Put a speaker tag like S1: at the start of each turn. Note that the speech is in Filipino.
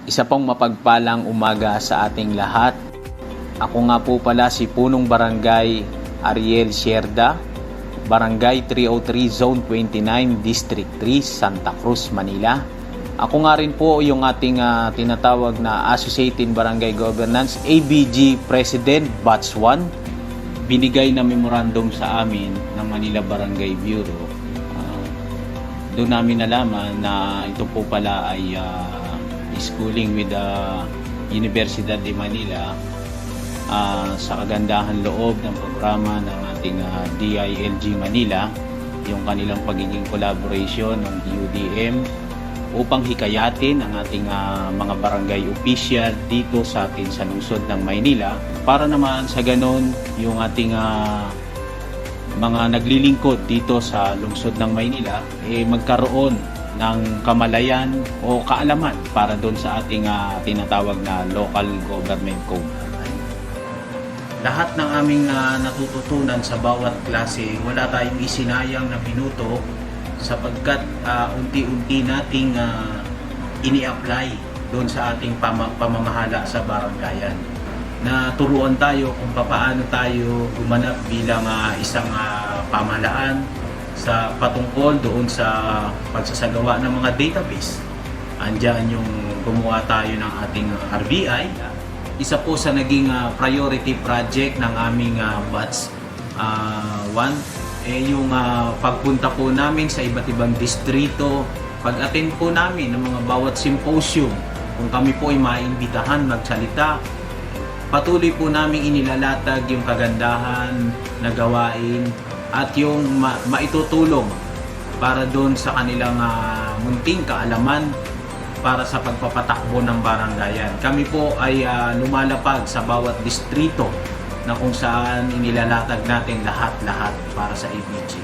S1: Isa pong mapagpalang umaga sa ating lahat. Ako nga po pala si Punong Barangay Ariel Sierda, Barangay 303 Zone 29, District 3, Santa Cruz, Manila. Ako nga rin po yung ating tinatawag na Associated Barangay Governance, ABG President Batch 1. Binigay na memorandum sa amin ng Manila Barangay Bureau. Doon namin nalaman na ito po pala ay schooling with the Universidad de Manila sa kagandahan loob ng programa ng ating DILG Manila, yung kanilang pagiging collaboration ng DODM upang hikayatin ang ating mga barangay official dito sa atin sa lungsod ng Maynila, para naman sa ganon yung ating mga naglilingkod dito sa lungsod ng Maynila magkaroon ng kamalayan o kaalaman para doon sa ating tinatawag na local government code. Lahat ng aming natututunan sa bawat klase, wala tayong isinayang na minuto sapagkat unti-unti nating ini-apply doon sa ating pamamahala sa barangayan. Naturuan tayo kung paano tayo gumanap bilang isang pamahalaan sa patungkol doon sa pagsasagawa ng mga database. Andiyan yung gumawa tayo ng ating RBI. Isa po sa naging priority project ng aming batch 1 yung pagpunta po namin sa iba't ibang distrito, pag-attend po namin ng mga bawat symposium. Kung kami po ay maimbitahan magsalita, patuloy po namin inilalatag yung kagandahan na gawain at yung maitutulong para doon sa kanilang munting kaalaman para sa pagpapatakbo ng barangayan. Kami po ay lumalapag sa bawat distrito na kung saan inilalatag natin lahat-lahat para sa ABG.